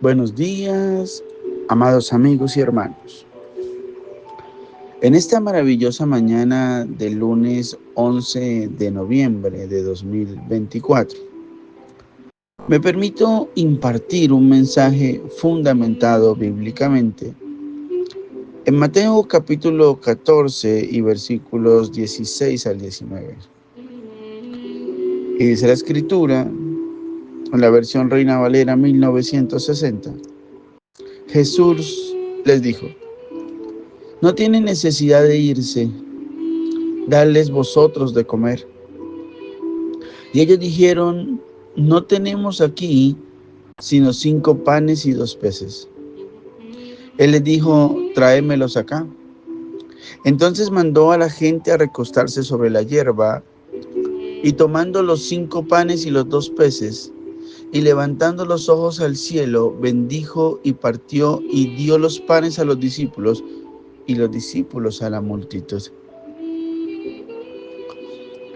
Buenos días, amados amigos y hermanos. En esta maravillosa mañana del lunes 11 de noviembre de 2024, me permito impartir un mensaje fundamentado bíblicamente en Mateo capítulo 14 y versículos 16 al 19. Y dice la escritura, en la versión Reina Valera 1960, Jesús les dijo: no tienen necesidad de irse, dadles vosotros de comer. Y ellos dijeron: no tenemos aquí sino 5 panes y 2 peces. Él les dijo: tráemelos acá. Entonces mandó a la gente a recostarse sobre la hierba, y tomando los 5 panes y los 2 peces, y levantando los ojos al cielo, bendijo y partió y dio los panes a los discípulos, y los discípulos a la multitud.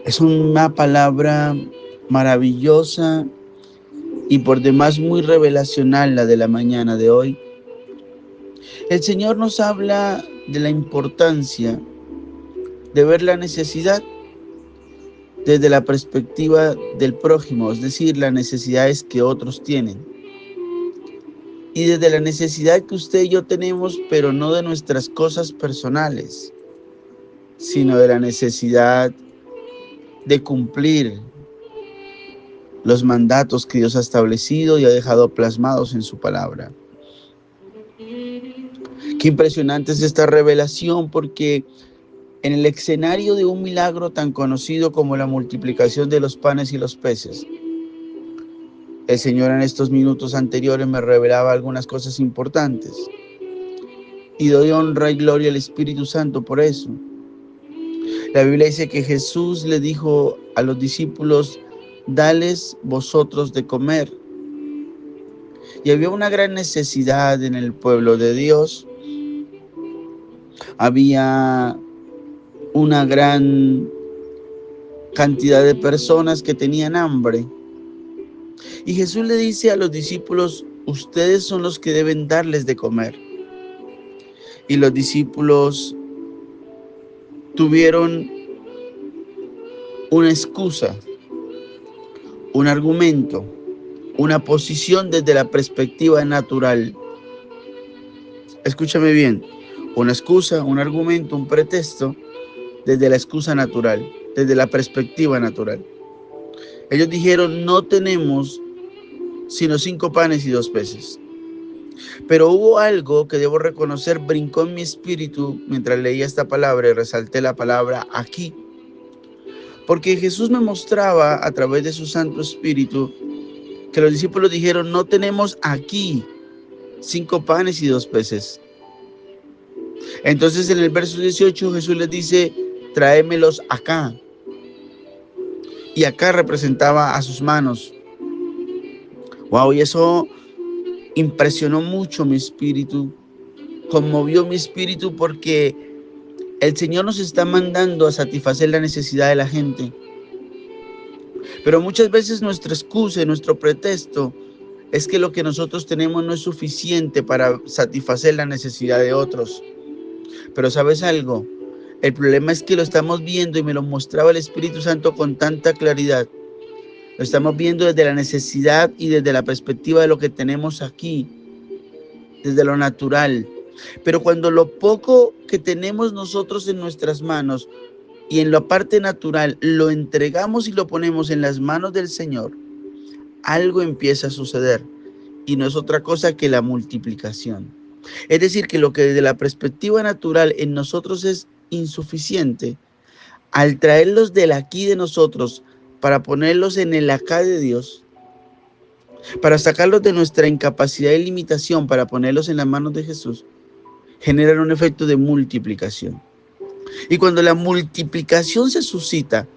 Es una palabra maravillosa y por demás muy revelacional la de la mañana de hoy. El Señor nos habla de la importancia de ver la necesidad desde la perspectiva del prójimo, es decir, las necesidades que otros tienen. Y desde la necesidad que usted y yo tenemos, pero no de nuestras cosas personales, sino de la necesidad de cumplir los mandatos que Dios ha establecido y ha dejado plasmados en su palabra. Qué impresionante es esta revelación, porque en el escenario de un milagro tan conocido como la multiplicación de los panes y los peces, el Señor en estos minutos anteriores me revelaba algunas cosas importantes. Y doy honra y gloria al Espíritu Santo por eso. La Biblia dice que Jesús le dijo a los discípulos: dales vosotros de comer. Y había una gran necesidad en el pueblo de Dios. Había una gran cantidad de personas que tenían hambre. Y Jesús le dice a los discípulos: ustedes son los que deben darles de comer. Y los discípulos tuvieron una excusa, un argumento, una posición desde la perspectiva natural. Escúchame bien, una excusa, un argumento, un pretexto desde la excusa natural, desde la perspectiva natural. Ellos dijeron: no tenemos sino 5 panes y 2 peces. Pero hubo algo que debo reconocer, brincó en mi espíritu mientras leía esta palabra y resalté la palabra aquí. Porque Jesús me mostraba a través de su Santo Espíritu que los discípulos dijeron: no tenemos aquí 5 panes y 2 peces. Entonces en el verso 18 Jesús les dice: tráemelos acá. Y acá representaba a sus manos. Wow, y eso impresionó mucho mi espíritu, conmovió mi espíritu, porque el Señor nos está mandando a satisfacer la necesidad de la gente. Pero muchas veces nuestra excusa, nuestro pretexto, es que lo que nosotros tenemos no es suficiente para satisfacer la necesidad de otros. Pero ¿sabes algo? El problema es que lo estamos viendo, y me lo mostraba el Espíritu Santo con tanta claridad. Lo estamos viendo desde la necesidad y desde la perspectiva de lo que tenemos aquí, desde lo natural. Pero cuando lo poco que tenemos nosotros en nuestras manos y en la parte natural lo entregamos y lo ponemos en las manos del Señor, algo empieza a suceder, y no es otra cosa que la multiplicación. Es decir, que lo que desde la perspectiva natural en nosotros es insuficiente, al traerlos del aquí de nosotros para ponerlos en el acá de Dios, para sacarlos de nuestra incapacidad y limitación para ponerlos en las manos de Jesús, generan un efecto de multiplicación. Y cuando la multiplicación se suscita,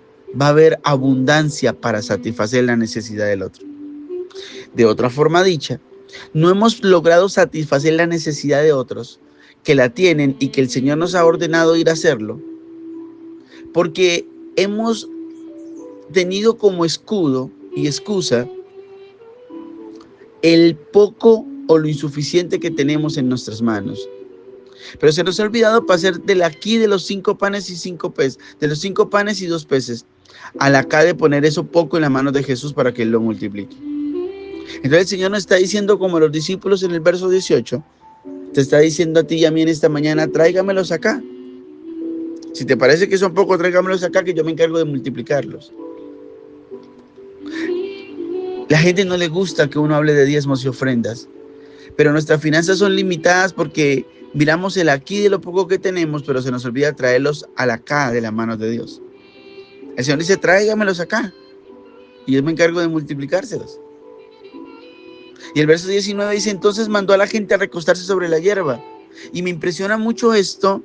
va a haber abundancia para satisfacer la necesidad del otro. De otra forma dicha, no hemos logrado satisfacer la necesidad de otros que la tienen y que el Señor nos ha ordenado ir a hacerlo, porque hemos tenido como escudo y excusa el poco o lo insuficiente que tenemos en nuestras manos. Pero se nos ha olvidado pasar del aquí de los 5 panes y 5 peces, de los 5 panes y 2 peces, al acá de poner eso poco en las manos de Jesús para que Él lo multiplique. Entonces el Señor nos está diciendo, como los discípulos en el verso 18, te está diciendo a ti y a mí en esta mañana, tráigamelos acá. Si te parece que son pocos, tráigamelos acá, que yo me encargo de multiplicarlos. La gente no le gusta que uno hable de diezmos y ofrendas, pero nuestras finanzas son limitadas porque miramos el aquí de lo poco que tenemos, pero se nos olvida traerlos al acá de las manos de Dios. El Señor dice, tráigamelos acá, y yo me encargo de multiplicárselos. Y el verso 19 dice, entonces mandó a la gente a recostarse sobre la hierba. Y me impresiona mucho esto,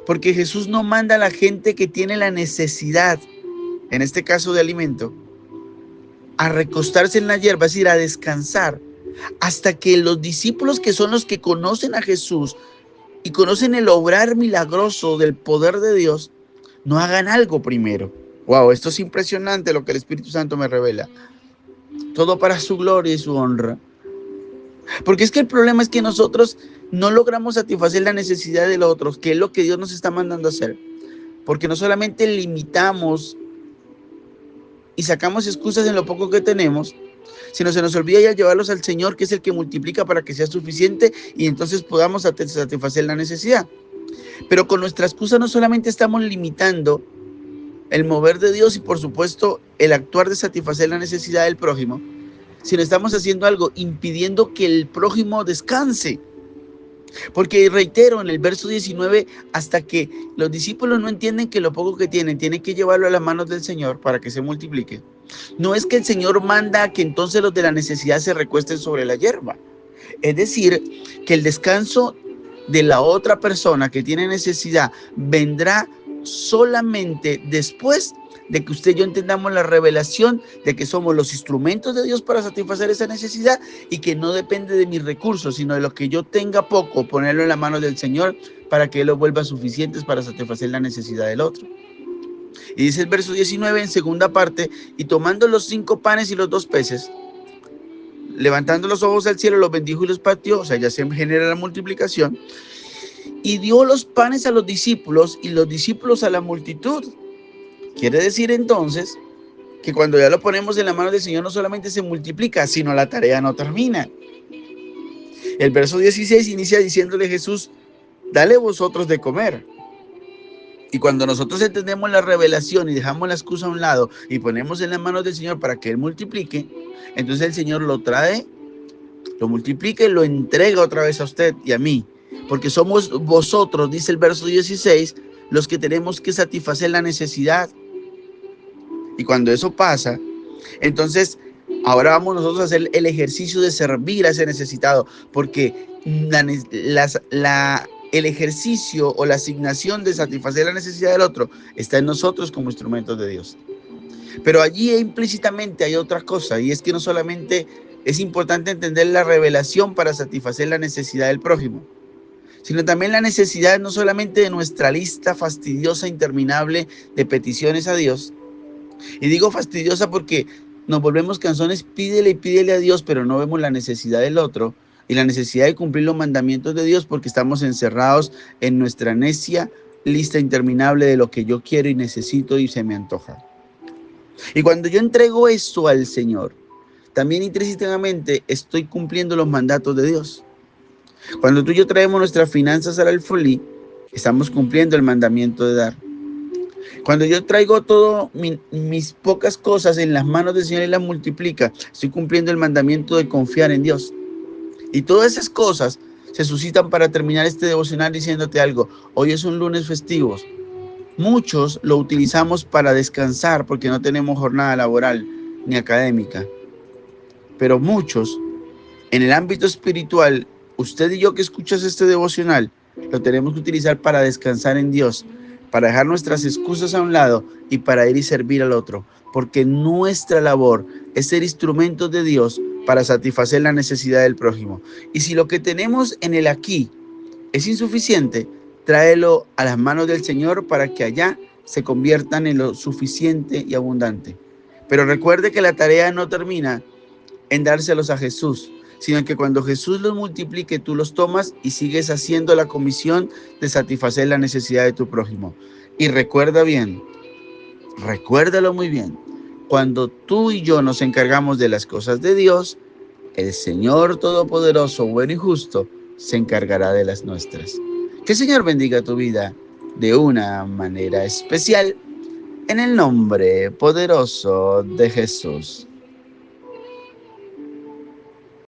porque Jesús no manda a la gente que tiene la necesidad, en este caso de alimento, a recostarse en la hierba, es decir, a descansar, hasta que los discípulos, que son los que conocen a Jesús y conocen el obrar milagroso del poder de Dios, no hagan algo primero. Wow, esto es impresionante lo que el Espíritu Santo me revela. Todo para su gloria y su honra. Porque es que el problema es que nosotros no logramos satisfacer la necesidad del otro, que es lo que Dios nos está mandando a hacer. Porque no solamente limitamos y sacamos excusas en lo poco que tenemos, sino se nos olvida ya llevarlos al Señor, que es el que multiplica para que sea suficiente y entonces podamos satisfacer la necesidad. Pero con nuestra excusa no solamente estamos limitando el mover de Dios y por supuesto el actuar de satisfacer la necesidad del prójimo, sino estamos haciendo algo impidiendo que el prójimo descanse. Porque reitero, en el verso 19, hasta que los discípulos no entienden que lo poco que tienen que llevarlo a las manos del Señor para que se multiplique. No es que el Señor manda que entonces los de la necesidad se recuesten sobre la hierba. Es decir, que el descanso de la otra persona que tiene necesidad vendrá solamente después de que usted y yo entendamos la revelación de que somos los instrumentos de Dios para satisfacer esa necesidad y que no depende de mis recursos, sino de lo que yo tenga poco, ponerlo en la mano del Señor para que Él lo vuelva suficientes para satisfacer la necesidad del otro. Y dice el verso 19 en segunda parte, y tomando los 5 panes y los 2 peces, levantando los ojos al cielo, los bendijo y los partió, o sea, ya se genera la multiplicación, y dio los panes a los discípulos y los discípulos a la multitud. Quiere decir entonces que cuando ya lo ponemos en la mano del Señor no solamente se multiplica, sino la tarea no termina. El verso 16 inicia diciéndole Jesús, dale vosotros de comer. Y cuando nosotros entendemos la revelación y dejamos la excusa a un lado y ponemos en las manos del Señor para que Él multiplique, entonces el Señor lo trae, lo multiplica y lo entrega otra vez a usted y a mí. Porque somos vosotros, dice el verso 16, los que tenemos que satisfacer la necesidad. Y cuando eso pasa, entonces ahora vamos nosotros a hacer el ejercicio de servir a ese necesitado, porque el ejercicio o la asignación de satisfacer la necesidad del otro está en nosotros como instrumentos de Dios. Pero allí implícitamente hay otra cosa, y es que no solamente es importante entender la revelación para satisfacer la necesidad del prójimo, sino también la necesidad no solamente de nuestra lista fastidiosa, interminable de peticiones a Dios. Y digo fastidiosa porque nos volvemos cansones, pídele y pídele a Dios, pero no vemos la necesidad del otro y la necesidad de cumplir los mandamientos de Dios porque estamos encerrados en nuestra necia lista interminable de lo que yo quiero y necesito y se me antoja. Y cuando yo entrego esto al Señor, también intrínsecamente estoy cumpliendo los mandatos de Dios. Cuando tú y yo traemos nuestras finanzas al alfolí, estamos cumpliendo el mandamiento de dar. Cuando yo traigo todo mis pocas cosas en las manos del Señor y las multiplica, estoy cumpliendo el mandamiento de confiar en Dios. Y todas esas cosas se suscitan para terminar este devocional diciéndote algo. Hoy es un lunes festivo. Muchos lo utilizamos para descansar porque no tenemos jornada laboral ni académica. Pero muchos, en el ámbito espiritual, usted y yo que escuchas este devocional, lo tenemos que utilizar para descansar en Dios, para dejar nuestras excusas a un lado y para ir y servir al otro. Porque nuestra labor es ser instrumentos de Dios para satisfacer la necesidad del prójimo. Y si lo que tenemos en el aquí es insuficiente, tráelo a las manos del Señor para que allá se conviertan en lo suficiente y abundante. Pero recuerde que la tarea no termina en dárselos a Jesús, sino que cuando Jesús los multiplique, tú los tomas y sigues haciendo la comisión de satisfacer la necesidad de tu prójimo. Y recuerda bien, recuérdalo muy bien, cuando tú y yo nos encargamos de las cosas de Dios, el Señor Todopoderoso, bueno y justo, se encargará de las nuestras. Que el Señor bendiga tu vida de una manera especial, en el nombre poderoso de Jesús.